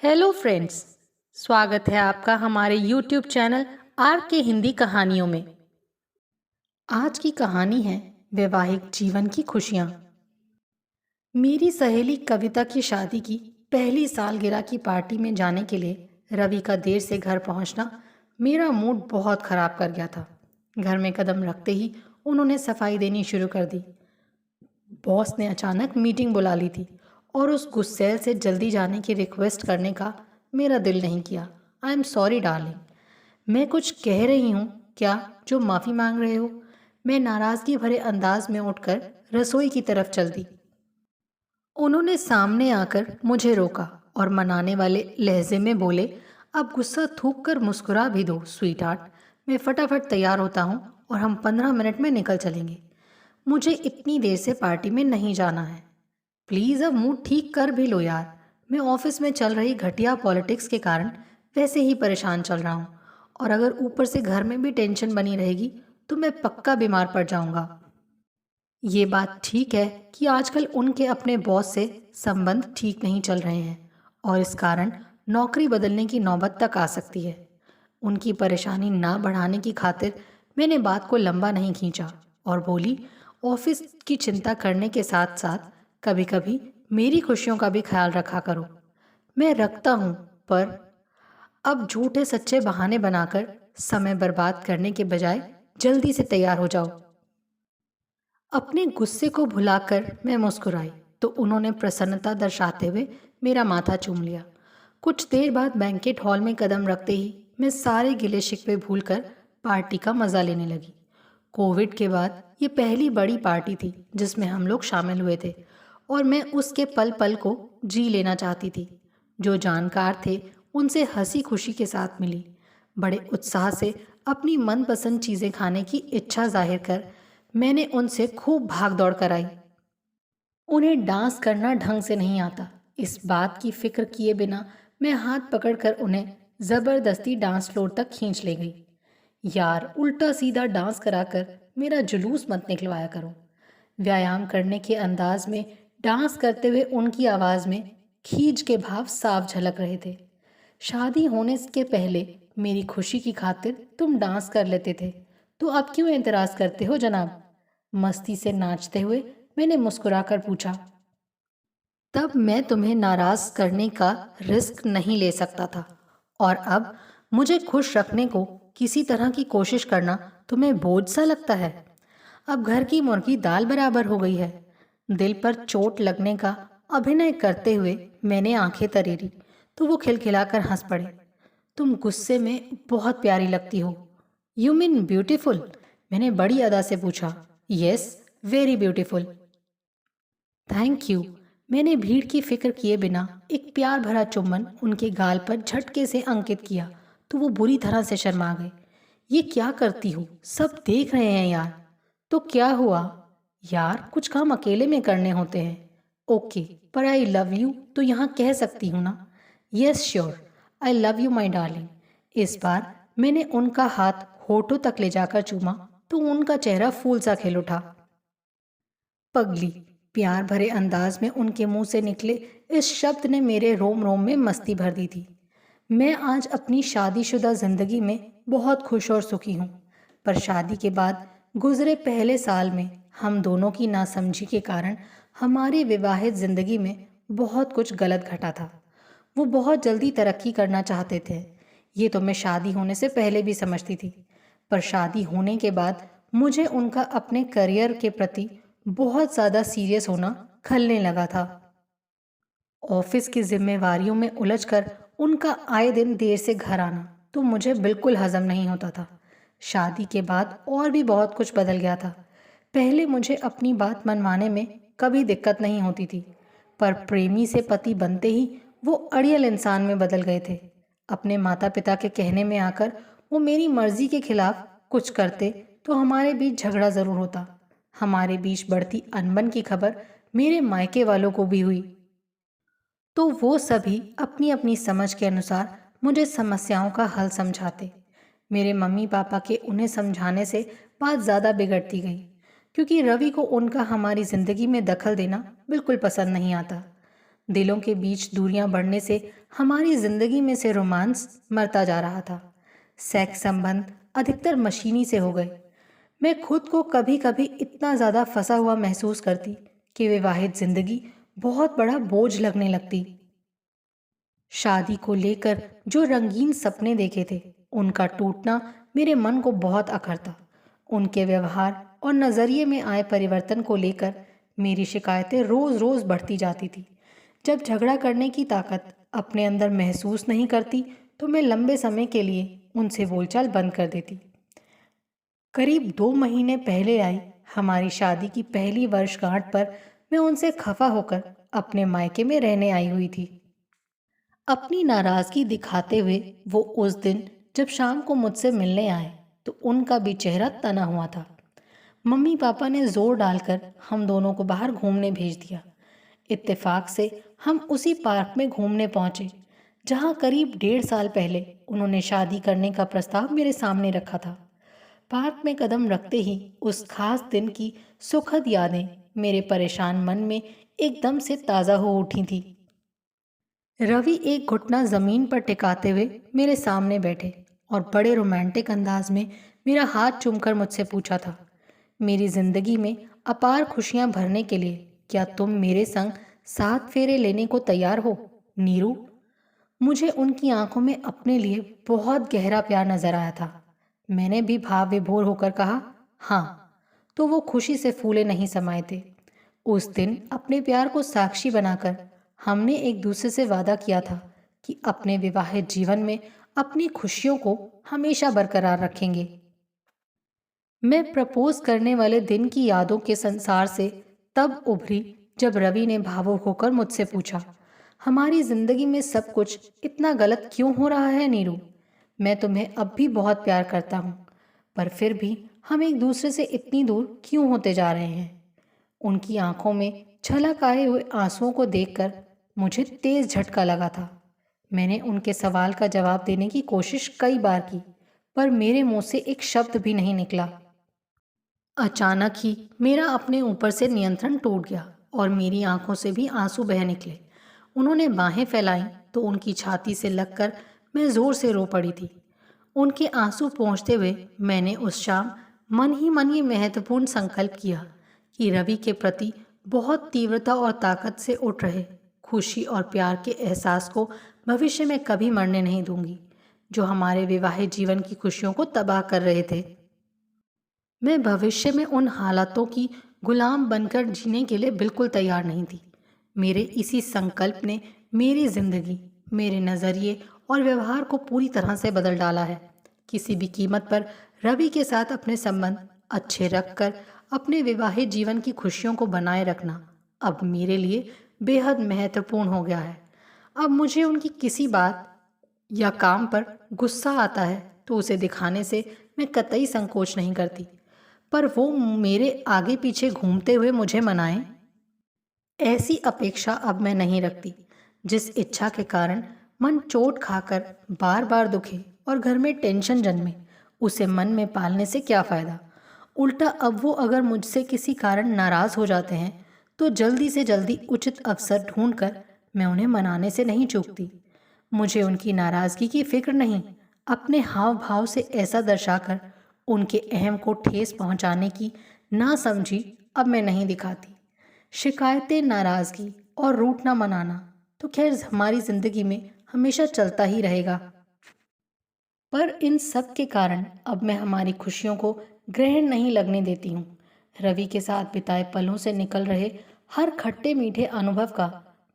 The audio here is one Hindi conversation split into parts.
Hello friends. स्वागत है आपका हमारे यूट्यूब चैनल आर के हिंदी कहानियों में। आज की कहानी है वैवाहिक जीवन की खुशियाँ। मेरी सहेली कविता की शादी की पहली सालगिरह की पार्टी में जाने के लिए रवि का देर से घर पहुंचना मेरा मूड बहुत ख़राब कर गया था। घर में कदम रखते ही उन्होंने सफाई देनी शुरू कर दी। बॉस ने अचानक मीटिंग बुला ली थी और उस गुस्सेल से जल्दी जाने की रिक्वेस्ट करने का मेरा दिल नहीं किया। I am sorry darling. मैं कुछ कह रही हूँ क्या जो माफ़ी मांग रहे हो? मैं नाराज़गी भरे अंदाज में उठकर रसोई की तरफ चल दी। उन्होंने सामने आकर मुझे रोका और मनाने वाले लहजे में बोले, अब गुस्सा थूक कर मुस्कुरा भी दो स्वीट हार्ट। मैं फटाफट तैयार होता हूँ और हम 15 मिनट में निकल चलेंगे। मुझे इतनी देर से पार्टी में नहीं जाना है। प्लीज़ अब मूड ठीक कर भी लो यार। मैं ऑफिस में चल रही घटिया पॉलिटिक्स के कारण वैसे ही परेशान चल रहा हूँ, और अगर ऊपर से घर में भी टेंशन बनी रहेगी तो मैं पक्का बीमार पड़ जाऊँगा। ये बात ठीक है कि आजकल उनके अपने बॉस से संबंध ठीक नहीं चल रहे हैं और इस कारण नौकरी बदलने की नौबत तक आ सकती है। उनकी परेशानी ना बढ़ाने की खातिर मैंने बात को लंबा नहीं खींचा और बोली, ऑफिस की चिंता करने के साथ साथ कभी कभी मेरी खुशियों का भी ख्याल रखा करो। मैं रखता हूँ, पर अब झूठे सच्चे बहाने बनाकर समय बर्बाद करने के बजाय जल्दी से तैयार हो जाओ। अपने गुस्से को भुलाकर मैं मुस्कुराई तो उन्होंने प्रसन्नता दर्शाते हुए मेरा माथा चूम लिया। कुछ देर बाद बैंकेट हॉल में कदम रखते ही मैं सारे गिले शिकवे भूलकर पार्टी का मज़ा लेने लगी। कोविड के बाद ये पहली बड़ी पार्टी थी जिसमें हम लोग शामिल हुए थे और मैं उसके पल पल को जी लेना चाहती थी। जो जानकार थे उनसे हंसी खुशी के साथ मिली। बड़े उत्साह से अपनी मनपसंद चीज़ें खाने की इच्छा जाहिर कर मैंने उनसे खूब भाग दौड़ कराई। उन्हें डांस करना ढंग से नहीं आता, इस बात की फिक्र किए बिना मैं हाथ पकड़कर उन्हें ज़बरदस्ती डांस फ्लोर तक खींच ले गई। यार, उल्टा सीधा डांस कराकर मेरा जुलूस मत निकलवाया करो। व्यायाम करने के अंदाज में डांस करते हुए उनकी आवाज़ में खींच के भाव साफ झलक रहे थे। शादी होने के पहले मेरी खुशी की खातिर तुम डांस कर लेते थे, तो अब क्यों एतराज़ करते हो जनाब? मस्ती से नाचते हुए मैंने मुस्कुराकर पूछा। तब मैं तुम्हें नाराज़ करने का रिस्क नहीं ले सकता था, और अब मुझे खुश रखने को किसी तरह की कोशिश करना तुम्हें बोझ सा लगता है। अब घर की मुर्गी दाल बराबर हो गई है। दिल पर चोट लगने का अभिनय करते हुए मैंने आंखें तरेरी तो वो खिलखिलाकर हंस पड़े। तुम गुस्से में बहुत प्यारी लगती हो। You mean beautiful? मैंने बड़ी अदा से पूछा। Yes, very beautiful. Thank you. मैंने भीड़ की फिक्र किए बिना एक प्यार भरा चुम्बन उनके गाल पर झटके से अंकित किया तो वो बुरी तरह से शर्मा गए। ये क्या करती हो, सब देख रहे हैं यार। तो क्या हुआ यार, कुछ काम अकेले में करने होते हैं। ओके, पर आई लव यू तो यहाँ कह सकती हूँ ना? Yes sure, I love you my darling. इस बार मैंने उनका हाथ होठों तक ले जाकर चूमा तो उनका चेहरा फूल सा खिल उठा। पगली, प्यार भरे अंदाज में उनके मुंह से निकले इस शब्द ने मेरे रोम रोम में मस्ती भर दी थी। मैं आज अपनी शादीशुदा जिंदगी में बहुत खुश और सुखी हूँ, पर शादी के बाद गुजरे पहले साल में हम दोनों की नासमझी के कारण हमारी विवाहित जिंदगी में बहुत कुछ गलत घटा था। वो बहुत जल्दी तरक्की करना चाहते थे। ये तो मैं शादी होने से पहले भी समझती थी, पर शादी होने के बाद मुझे उनका अपने करियर के प्रति बहुत ज़्यादा सीरियस होना खलने लगा था। ऑफिस की जिम्मेवारियों में उलझकर उनका आए दिन देर से घर आना तो मुझे बिल्कुल हजम नहीं होता था। शादी के बाद और भी बहुत कुछ बदल गया था। पहले मुझे अपनी बात मनवाने में कभी दिक्कत नहीं होती थी, पर प्रेमी से पति बनते ही वो अड़ियल इंसान में बदल गए थे। अपने माता पिता के कहने में आकर वो मेरी मर्जी के खिलाफ कुछ करते तो हमारे बीच झगड़ा ज़रूर होता। हमारे बीच बढ़ती अनबन की खबर मेरे मायके वालों को भी हुई, तो वो सभी अपनी अपनी समझ के अनुसार मुझे समस्याओं का हल समझाते। मेरे मम्मी पापा के उन्हें समझाने से बात ज़्यादा बिगड़ती गई, क्योंकि रवि को उनका हमारी ज़िंदगी में दखल देना बिल्कुल पसंद नहीं आता। दिलों के बीच दूरियां बढ़ने से हमारी जिंदगी में से रोमांस मरता जा रहा था। सेक्स संबंध अधिकतर मशीनी से हो गए। मैं खुद को कभी कभी इतना ज़्यादा फंसा हुआ महसूस करती कि विवाहित जिंदगी बहुत बड़ा बोझ लगने लगती। शादी को लेकर जो रंगीन सपने देखे थे, उनका टूटना मेरे मन को बहुत अखरता। उनके व्यवहार और नज़रिए में आए परिवर्तन को लेकर मेरी शिकायतें रोज़ रोज़ बढ़ती जाती थी। जब झगड़ा करने की ताकत अपने अंदर महसूस नहीं करती, तो मैं लंबे समय के लिए उनसे बोलचाल बंद कर देती। करीब 2 महीने पहले आई हमारी शादी की पहली वर्षगांठ पर मैं उनसे खफा होकर अपने मायके में रहने आई हुई थी। अपनी नाराजगी दिखाते हुए वो उस दिन जब शाम को मुझसे मिलने आए, तो उनका भी चेहरा तना हुआ था। मम्मी पापा ने जोर डालकर हम दोनों को बाहर घूमने भेज दिया। इत्तेफाक से हम उसी पार्क में घूमने पहुंचे जहां करीब 1.5 साल पहले उन्होंने शादी करने का प्रस्ताव मेरे सामने रखा था। पार्क में कदम रखते ही उस खास दिन की सुखद यादें मेरे परेशान मन में एकदम से ताज़ा हो उठी थी। रवि एक घुटना जमीन पर टिकाते हुए मेरे सामने बैठे और बड़े रोमांटिक अंदाज में मेरा हाथ चूमकर मुझसे पूछा था, मेरी जिंदगी में अपार खुशियां भरने के लिए क्या तुम मेरे संग 7 फेरे लेने को तैयार हो, नीरू? मुझे उनकी आंखों में अपने लिए बहुत गहरा प्यार नजर आया था। मैंने भी भाव विभोर होकर कहा, हाँ। तो वो खुशी से फूले नहीं समाये थे। उस दिन अपने प्यार को साक्षी बनाकर हमने एक दूसरे से वादा किया था कि अपने विवाहित जीवन में अपनी खुशियों को हमेशा बरकरार रखेंगे। मैं प्रपोज करने वाले दिन की यादों के संसार से तब उभरी जब रवि ने भावुक होकर मुझसे पूछा, हमारी जिंदगी में सब कुछ इतना गलत क्यों हो रहा है नीरू? मैं तुम्हें अब भी बहुत प्यार करता हूँ, पर फिर भी हम एक दूसरे से इतनी दूर क्यों होते जा रहे हैं? उनकी आंखों में छलक आए हुए आंसुओं को देखकर मुझे तेज झटका लगा था। मैंने उनके सवाल का जवाब देने की कोशिश कई बार की, पर मेरे मुंह से एक शब्द भी नहीं निकला। अचानक ही मेरा अपने ऊपर से नियंत्रण टूट गया और मेरी आंखों से भी आंसू बह निकले। उन्होंने बाहें फैलाई तो उनकी छाती से लगकर मैं जोर से रो पड़ी थी। उनके आंसू पहुंचते हुए मैंने उस शाम मन ही मन ये महत्वपूर्ण संकल्प किया कि रवि के प्रति बहुत तीव्रता और ताकत से उठ रहे खुशी और प्यार के एहसास को भविष्य में कभी मरने नहीं दूंगी, जो हमारे विवाहित जीवन की खुशियों को तबाह कर रहे थे। मैं भविष्य में उन हालातों की गुलाम बनकर जीने के लिए बिल्कुल तैयार नहीं थी। मेरे इसी संकल्प ने मेरी जिंदगी, मेरे नज़रिए और व्यवहार को पूरी तरह से बदल डाला है। किसी भी कीमत पर रवि के साथ अपने संबंध अच्छे रखकर अपने विवाहित जीवन की खुशियों को बनाए रखना अब मेरे लिए बेहद महत्वपूर्ण हो गया है। अब मुझे उनकी किसी बात या काम पर गुस्सा आता है तो उसे दिखाने से मैं कतई संकोच नहीं करती, पर वो मेरे आगे पीछे घूमते हुए मुझे मनाएं, ऐसी अपेक्षा अब मैं नहीं रखती। जिस इच्छा के कारण मन चोट खाकर बार बार दुखे और घर में टेंशन जन्मे, उसे मन में पालने से क्या फ़ायदा। उल्टा अब वो अगर मुझसे किसी कारण नाराज़ हो जाते हैं तो जल्दी से जल्दी उचित अवसर ढूंढकर मैं उन्हें मनाने से नहीं चूकती। मुझे उनकी नाराज़गी की फिक्र नहीं, अपने हाव भाव से ऐसा दर्शाकर उनके अहम को ठेस पहुंचाने की ना समझी अब मैं नहीं दिखाती। शिकायतें, नाराज़गी और रूठना मनाना तो खैर हमारी ज़िंदगी में हमेशा चलता ही रहेगा, पर इन सब के कारण अब मैं हमारी खुशियों को ग्रहण नहीं लगने देती हूँ। रवि के साथ बिताए पलों से निकल रहे हर खट्टे मीठे अनुभव का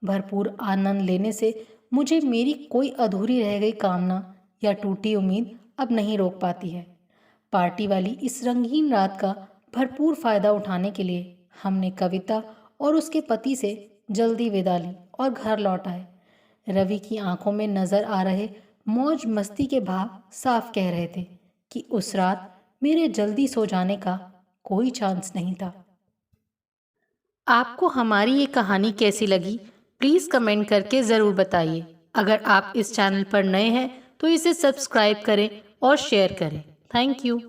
भरपूर आनंद लेने से मुझे मेरी कोई अधूरी रह गई कामना या टूटी उम्मीद अब नहीं रोक पाती है। पार्टी वाली इस रंगीन रात का भरपूर फायदा उठाने के लिए हमने कविता और उसके पति से जल्दी विदा ली और घर लौट आए। रवि की आंखों में नजर आ रहे मौज मस्ती के भाव साफ कह रहे थे कि उस रात मेरे जल्दी सो जाने का कोई चांस नहीं था। आपको हमारी ये कहानी कैसी लगी, प्लीज़ कमेंट करके ज़रूर बताइए। अगर आप इस चैनल पर नए हैं तो इसे सब्सक्राइब करें और शेयर करें। Thank you.